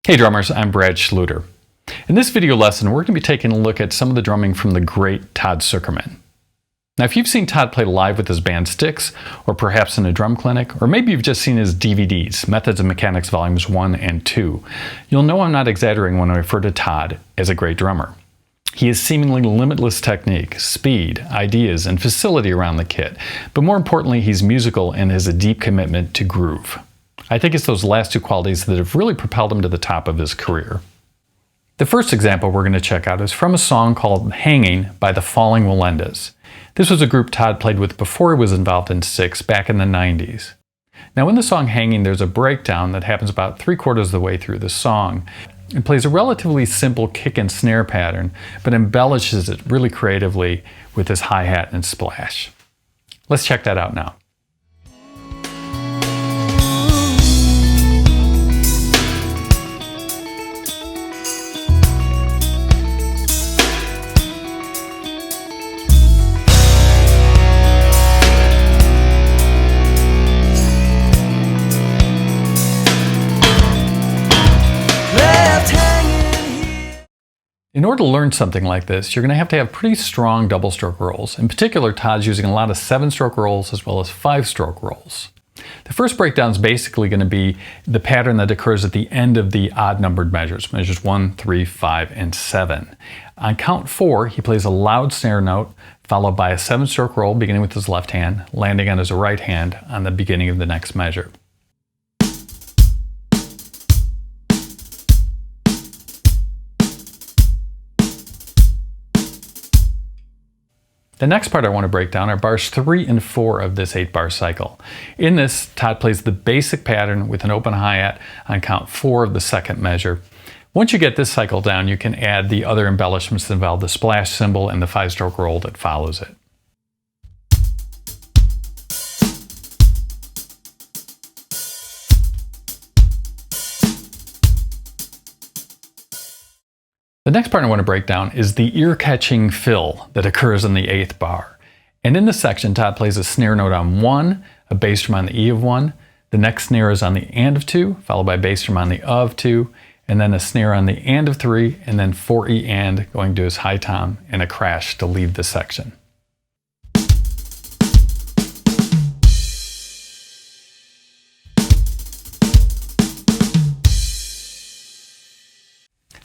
Hey drummers, I'm Brad Schluter. In this video lesson, we're going to be taking a look at some of the drumming from the great Todd Sucherman. Now, if you've seen Todd play live with his band Styx, or perhaps in a drum clinic, or maybe you've just seen his DVDs, Methods of Mechanics Volumes 1 and 2, you'll know I'm not exaggerating when I refer to Todd as a great drummer. He has seemingly limitless technique, speed, ideas, and facility around the kit, but more importantly, he's musical and has a deep commitment to groove. I think it's those last two qualities that have really propelled him to the top of his career. The first example we're going to check out is from a song called Hanging by the Falling Wallendas. This was a group Todd played with before he was involved in Styx back in the 90s. Now in the song Hanging, there's a breakdown that happens about 3/4 of the way through the song. It plays a relatively simple kick and snare pattern, but embellishes it really creatively with his hi-hat and splash. Let's check that out now. In order to learn something like this, you're going to have pretty strong double stroke rolls. In particular, Todd's using a lot of 7-stroke rolls as well as 5-stroke rolls. The first breakdown is basically going to be the pattern that occurs at the end of the odd numbered measures, measures 1, 3, 5, and 7. On count 4, he plays a loud snare note, followed by a 7-stroke roll beginning with his left hand, landing on his right hand on the beginning of the next measure. The next part I want to break down are bars 3 and 4 of this 8-bar cycle. In this, Todd plays the basic pattern with an open hi-hat on count 4 of the second measure. Once you get this cycle down, you can add the other embellishments that involve the splash cymbal and the 5-stroke roll that follows it. The next part I want to break down is the ear-catching fill that occurs in the 8th bar. And in this section, Todd plays a snare note on 1, a bass drum on the E of 1, the next snare is on the and of 2, followed by a bass drum on the of 2, and then a snare on the and of 3, and then 4 E and going to his high tom and a crash to leave the section.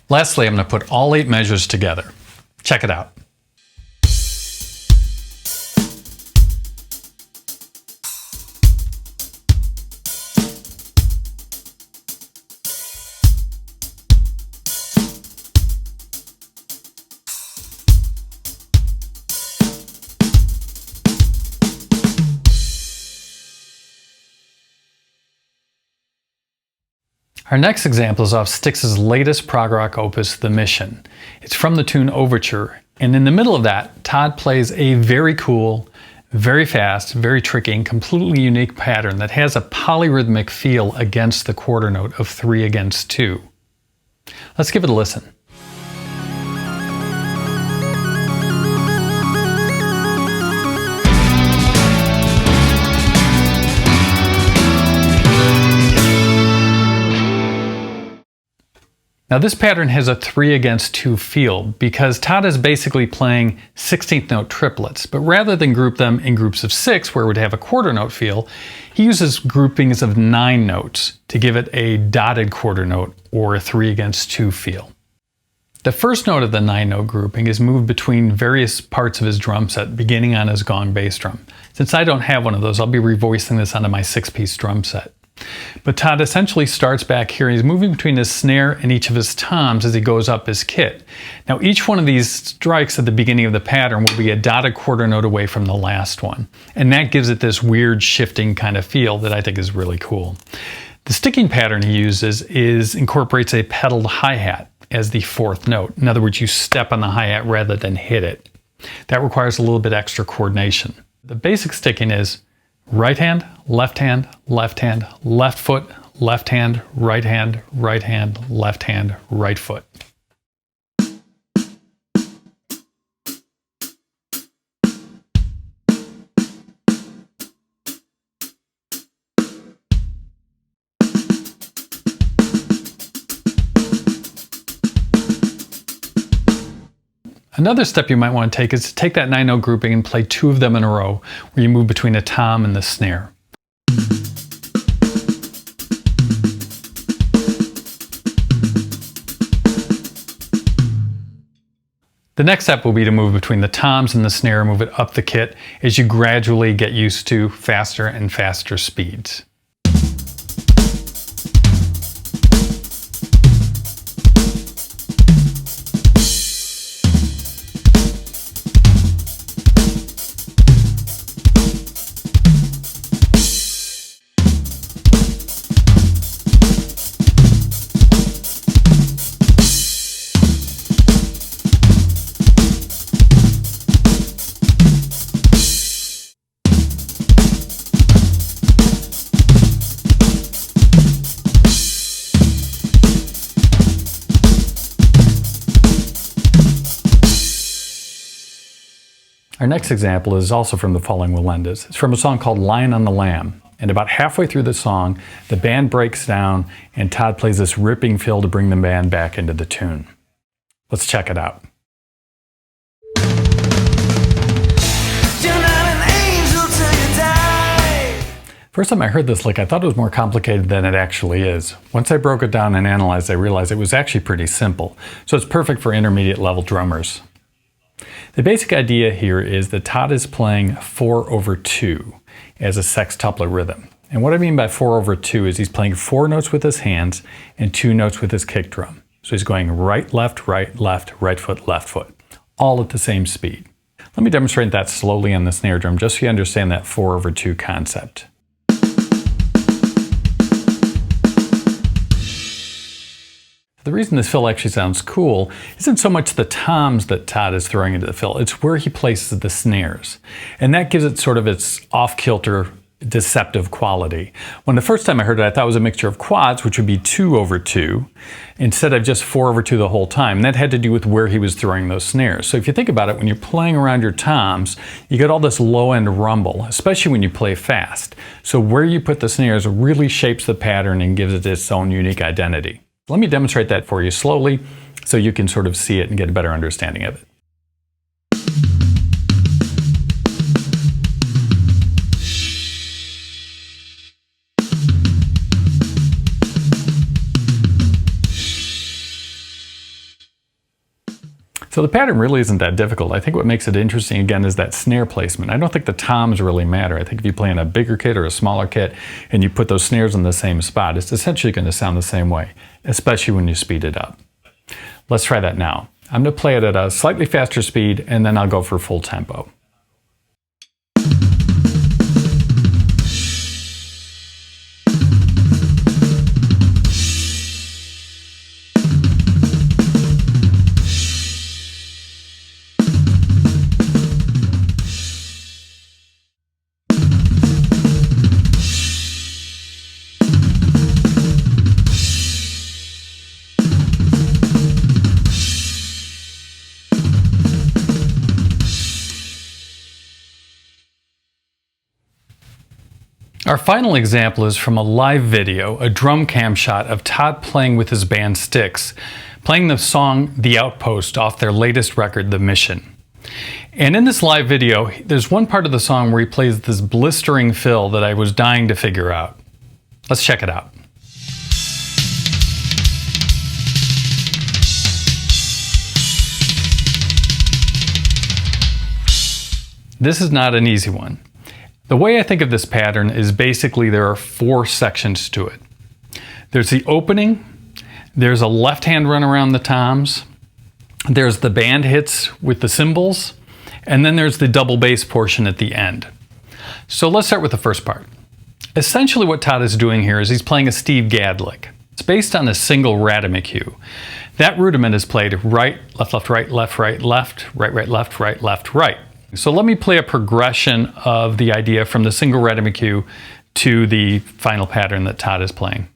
Lastly, I'm going to put all 8 measures together. Check it out. Our next example is off Styx's latest prog rock opus, The Mission. It's from the tune Overture, and in the middle of that, Todd plays a very cool, very fast, very tricky, and completely unique pattern that has a polyrhythmic feel against the quarter note of 3 against 2. Let's give it a listen. Now this pattern has a 3 against 2 feel because Todd is basically playing 16th note triplets, but rather than group them in groups of 6 where it would have a quarter note feel, he uses groupings of 9 notes to give it a dotted quarter note or a 3 against 2 feel. The first note of the 9-note grouping is moved between various parts of his drum set, beginning on his gong bass drum. Since I don't have one of those, I'll be revoicing this onto my 6-piece drum set. But Todd essentially starts back here. He's moving between his snare and each of his toms as he goes up his kit. Now each one of these strikes at the beginning of the pattern will be a dotted quarter note away from the last one. And that gives it this weird shifting kind of feel that I think is really cool. The sticking pattern he uses incorporates a pedaled hi-hat as the 4th note. In other words, you step on the hi-hat rather than hit it. That requires a little bit extra coordination. The basic sticking is right hand, left hand, left hand, left foot, left hand, right hand, right hand, left hand, right foot. Another step you might want to take is to take that 9-note grouping and play 2 of them in a row, where you move between the tom and the snare. The next step will be to move between the toms and the snare, move it up the kit as you gradually get used to faster and faster speeds. Our next example is also from the following Wallendas. It's from a song called Lion on the Lamb. And about halfway through the song, the band breaks down and Todd plays this ripping fill to bring the band back into the tune. Let's check it out. First time I heard this lick, I thought it was more complicated than it actually is. Once I broke it down and analyzed, I realized it was actually pretty simple. So it's perfect for intermediate level drummers. The basic idea here is that Todd is playing 4/2 as a sextuplet rhythm. And what I mean by 4/2 is he's playing 4 notes with his hands and 2 notes with his kick drum. So he's going right, left, right foot, all at the same speed. Let me demonstrate that slowly on the snare drum just so you understand that 4/2 concept. The reason this fill actually sounds cool isn't so much the toms that Todd is throwing into the fill, it's where he places the snares. And that gives it sort of its off-kilter, deceptive quality. When the first time I heard it, I thought it was a mixture of quads, which would be 2/2, instead of just 4/2 the whole time. And that had to do with where he was throwing those snares. So if you think about it, when you're playing around your toms, you get all this low-end rumble, especially when you play fast. So where you put the snares really shapes the pattern and gives it its own unique identity. Let me demonstrate that for you slowly so you can sort of see it and get a better understanding of it. So the pattern really isn't that difficult. I think what makes it interesting again is that snare placement. I don't think the toms really matter. I think if you play in a bigger kit or a smaller kit and you put those snares in the same spot, it's essentially going to sound the same way, especially when you speed it up. Let's try that now. I'm going to play it at a slightly faster speed and then I'll go for full tempo. Our final example is from a live video, a drum cam shot of Todd playing with his band Styx, playing the song The Outpost off their latest record, The Mission. And in this live video, there's one part of the song where he plays this blistering fill that I was dying to figure out. Let's check it out. This is not an easy one. The way I think of this pattern is basically there are 4 sections to it. There's the opening, there's a left hand run around the toms, there's the band hits with the cymbals, and then there's the double bass portion at the end. So let's start with the first part. Essentially what Todd is doing here is he's playing a Steve Gadd lick. It's based on a single rhythm. That rudiment is played right, left, right, left, right, left, right, left, right. So let me play a progression of the idea from the single rhythm to the final pattern that Todd is playing.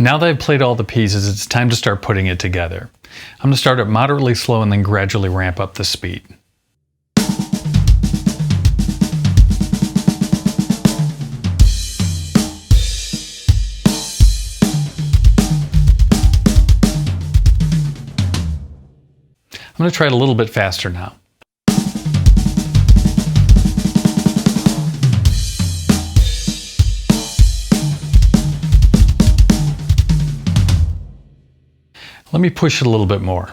Now that I've played all the pieces, it's time to start putting it together. I'm going to start at moderately slow and then gradually ramp up the speed. I'm going to try it a little bit faster now. Let me push it a little bit more.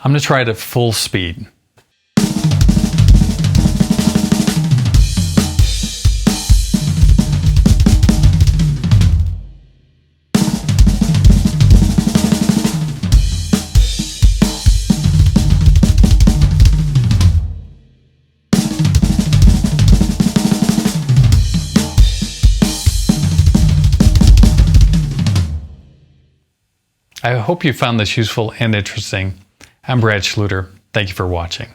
I'm going to try it at full speed. I hope you found this useful and interesting. I'm Brad Schluter. Thank you for watching.